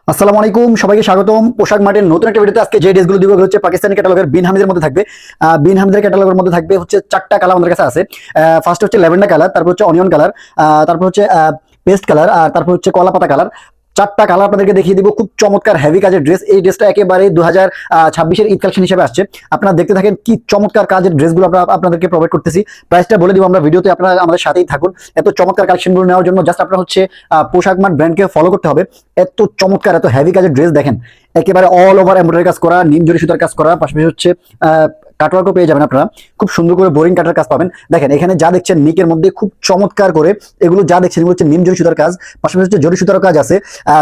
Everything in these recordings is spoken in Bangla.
আসসালামু আলাইকুম, সবাইকে স্বাগতম পোশাক মার্টের নতুন একটা ভিডিওতে। আজকে যে ড্রেসগুলো দিব হচ্ছে পাকিস্তানি ক্যাটালগের বিন হামিদের মধ্যে থাকবে। বিন হামিদের ক্যাটালগের মধ্যে থাকবে হচ্ছে চারটা কালার আমাদের কাছে আছে। ফার্স্ট হচ্ছে ল্যাভেন্ডার কালার, তারপর হচ্ছে অনিয়ন কালার, তারপর হচ্ছে পেস্ট কালার, আর তারপর হচ্ছে কলা পাতা কালার। চারটা কালার আপনাদেরকে দেখিয়ে দিব। খুব চমৎকার হেভি কাজের ড্রেস। এই ড্রেসটা একেবারে 2026-এর ঈদ কালেকশন হিসেবে আসছে। আপনারা দেখতে থাকেন কি চমৎকার কাজের ড্রেসগুলো আমরা আপনাদেরকে প্রোভাইড করতেছি। প্রাইসটা বলে দিব আমরা ভিডিওতে, আপনারা আমাদের সাথেই থাকুন। এত চমৎকার কালেকশনগুলো নেওয়ার জন্য জাস্ট আপনারা হচ্ছে পোশাক মার্ট ব্র্যান্ডকে ফলো করতে হবে। এত চমৎকার এত হেভি কাজের ড্রেস দেখেন, একেবারে অল ওভার এমব্রয়ডারি কাজ করা, নিম জরি সুতার কাজ করা, পাশাপাশি হচ্ছে কাটওয়ার্কও পেয়ে যাবেন আপনারা। খুব সুন্দর করে বোরিং কাটার কাজ পাবেন। দেখেন এখানে যা দেখছেন নিকের মধ্যে খুব চমৎকার করে এগুলো যা দেখছেন এগুলো হচ্ছে নিম জরি সুতার কাজ, পাশাপাশি হচ্ছে জরি সুতার কাজ আছে,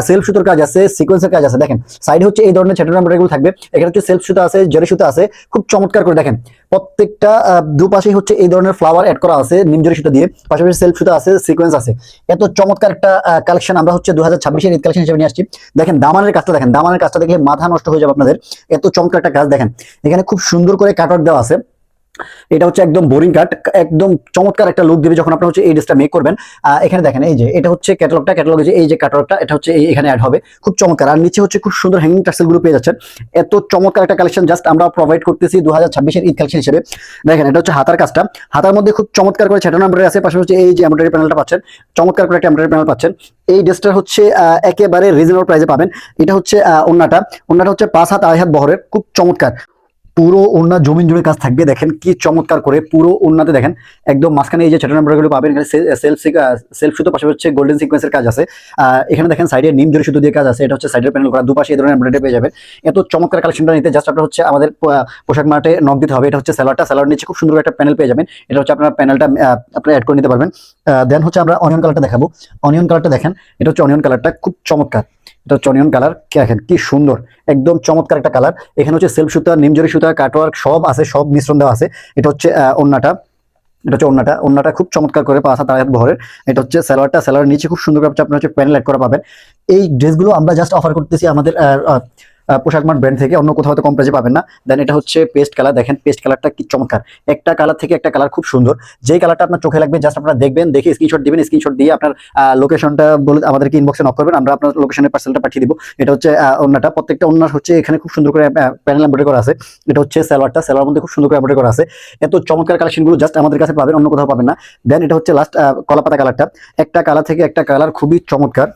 সেলফ সুতার কাজ আছে, সিকোয়েন্সের কাজ আছে। দেখেন সাইডে হচ্ছে এই ধরনের চ্যাটার এমব্রয়ডারি থাকবে। এখানে হচ্ছে সেলফ সুতা আছে, জরি সুতা আছে, খুব চমৎকার করে দেখেন প্রত্যেকটা দুপাশেই হচ্ছে এই ধরনের ফ্লাওয়ার অ্যাড করা আছে নিম জরি সুতা দিয়ে, পাশাপাশি সেলফ সুতা আছে, সিকোয়েন্স আছে। এত চমৎকার একটা কালেকশন আমরা হচ্ছে 2026-এর ঈদ কালেকশন হিসেবে নিয়ে আসছি। দেখেন দামানের কাজটা দেখেন, দামানের কাজটা দেখলে মাথা নষ্ট হয়ে যাবে আপনাদের। এত চমৎকার একটা কাজ দেখেন, এখানে খুব সুন্দর করে কাটওয়ার্ক দেওয়া আছে। এটা হচ্ছে একদম বোরিং কাট, একদম চমৎকার একটা লুক দেবে যখন আপনারা হচ্ছে এই ড্রেসটা মেক করবেন। এখানে দেখেন এই যে এটা হচ্ছে ক্যাটালগে যে এই যে কাটওয়ার্কটা এটা হচ্ছে এখানে অ্যাড হবে, খুব চমৎকার। আর নিচে হচ্ছে খুব সুন্দর হ্যাঙ্গিং টাসেল গুলো পেয়ে যাচ্ছেন। এত চমৎকার একটা কালেকশন জাস্ট আমরা প্রোভাইড করতেছি 2026-এর ঈদ কালেকশন হিসেবে। দেখেন এটা হচ্ছে হাতার কাজটা, হাতার মধ্যে খুব চমৎকার করে ছেটানো এমব্রয়ডারি আছে, পাশাপাশি হচ্ছে এই যে এমব্রয়ডারি প্যানেলটা পাচ্ছেন, চমৎকার করে একটা এমব্রয়ডারি প্যানেল পাচ্ছেন। এই ড্রেসটা হচ্ছে একেবারে রিজনেবল প্রাইসে পাবেন। এটা হচ্ছে ওন্নাটা হচ্ছে 5 হাত 2.5 হাত বহরের, খুব চমৎকার। পুরো ওড়না জমিন জুড়ে কাজ থাকবে। দেখেন কি চমৎকার করে পুরো ওড়নাতে দেখেন একদম মাঝখানে এই যে চ্যাটার্ন এমব্রয়ডারি পাবেন। এখানে সেলফ সুতো, পাশাপাশি হচ্ছে গোল্ডেন সিকোয়েন্সের কাজ আছে। এখানে দেখেন সাইডে নিম জরি সুতো দিয়ে কাজ আছে। এটা হচ্ছে সাইডের প্যানেল করা, দুপাশে এই ধরনের এমব্রয়ডারি পেয়ে যাবেন। এত চমৎকার কালেকশনটা নিতে জাস্ট আপনারা হচ্ছে আমাদের পোশাক মার্টে নক দিতে হবে। এটা হচ্ছে স্যালোয়ার নিচে খুব সুন্দর একটা প্যানেল পেয়ে যাবেন। এটা হচ্ছে আপনার প্যানেলটা আপনারা অ্যাড করে নিতে পারবেন। দেন হচ্ছে আমরা অনিয়ন কালারটা দেখাবো। অনিয়ন কালারটা দেখেন, এটা হচ্ছে অনিয়ন কালারটা, খুব চমৎকার। এটা হচ্ছে অনিয়ন কালার, দেখেন কি সুন্দর, একদম চমৎকার একটা কালার। এখানে হচ্ছে সেলফ সুতা, নিমজরি সুতা, কাটওয়ার্ক সব আছে, সব মিশ্রণ দেওয়া আছে। এটা হচ্ছে ওন্নাটা, ওন্নাটা খুব চমৎকার করে 5 হাত 2.5 হাত বহরের। এটা হচ্ছে স্যালোয়ার নিচে খুব সুন্দর করে আপনার হচ্ছে প্যানেল অ্যাড করা পাবেন। এই ড্রেসগুলো আমরা জাস্ট অফার করতেছি আমাদের পোশাক মার্ট ব্র্যান্ড থেকে, অন্য কোথাও হয়তো কম প্রাইসে পাবেন না। দেন এটা হচ্ছে পেস্ট কালার, দেখেন পেস্ট কালারটা কি চমৎকার। একটা কালার থেকে একটা কালার খুব সুন্দর। যেই কালারটা আপনার চোখে লাগবে জাস্ট আপনারা দেখবেন, দেখে স্ক্রিনশট দিবেন, স্ক্রিনশট দিয়ে আপনার লোকেশনটা বলে আমাদেরকে ইনবক্সে নক করবেন, আমরা আপনার লোকেশনের পার্সেলটা পাঠিয়ে দিব। এটা হচ্ছে ওন্নাটা, প্রত্যেকটা ওন্নার হচ্ছে এখানে খুব সুন্দর করে প্যানেল এমব্রয়ডারি করা আছে। এটা হচ্ছে সালোয়ার মধ্যে খুব সুন্দর করে এমব্রয়ডারি করা আছে। এত চমৎকার কালেকশনগুলো জাস্ট আমাদের কাছে পাবেন, অন্য কোথাও পাবেন না। দেন এটা হচ্ছে লাস্ট কলাপাতা কালারটা, একটা কালার থেকে একটা কালার খুবই চমৎকার।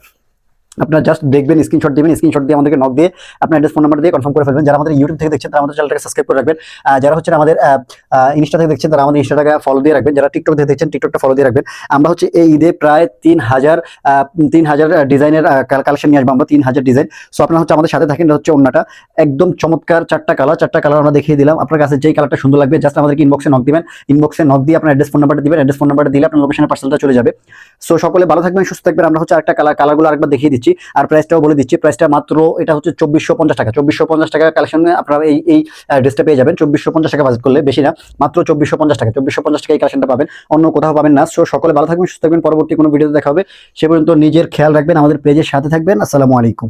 আপনারা জাস্ট দেখবেন, স্ক্রিনশট দিবেন, স্ক্রিনশট দিয়ে আমাদেরকে নক দিয়ে আপনার অ্যাড্রেস ফোন নাম্বার দিয়ে কনফার্ম করে ফেলবেন। যারা আমাদের ইউটিউব থেকে দেখছেন তারা আমাদের চ্যানেলটাকে সাবস্ক্রাইব করে রাখবেন। যারা হচ্ছে আমাদের ইনস্টা থেকে দেখছেন তারা আমাদের ইনস্টাটাকে ফলো দিয়ে রাখবেন। যারা টিকটক থেকে দেখছেন টিকটকটা ফলো দিয়ে রাখবেন। আমরা হচ্ছে এই ঈদে প্রায় 3000 ডিজাইনের কালেকশন নিয়ে আসবো আমরা, 3000 ডিজাইন। সো আপনারা হচ্ছে আমাদের সাথে থাকেন। এটা হচ্ছে ওন্নাটা, একদম চমৎকার। চারটা কালার আমরা দেখিয়ে দিলাম। আপনার কাছে যেই কালারটা সুন্দর লাগবে জাস্ট আমাদেরকে ইনবক্সে নক দিবেন, ইনবক্সে নক দিয়ে আপনার অ্যাড্রেস ফোন নাম্বারটা দিবেন, অ্যাড্রেস ফোন নাম্বারটা দিলে আপনার লোকেশনের পার্সেলটা চলে যাবে। সো সকলে ভালো থাকবেন, সুস্থ থাকবেন। আমরা হচ্ছে আরেকটা কালারগুলো আরেকবার দেখিয়ে দিচ্ছি, আর প্রাইসটাও বলে দিচ্ছি। প্রাইসটা মাত্র এটা হচ্ছে 2450 টাকা। 2450 টাকা কালেকশনে আপনারা এই ড্রেসটা পেয়ে যাবেন। 2450 টাকা বাজেট করলে, বেশি না, মাত্র 2450 টাকা। 2450 টাকা এই কালেকশনটা পাবেন, অন্য কোথাও পাবেন না। সো সকলে ভালো থাকবেন, সুস্থ থাকবেন। পরবর্তী কোনো ভিডিওতে দেখা হবে। সে পর্যন্ত নিজের খেয়াল রাখবেন, আমাদের পেজের সাথে থাকবেন। আসসালামু আলাইকুম।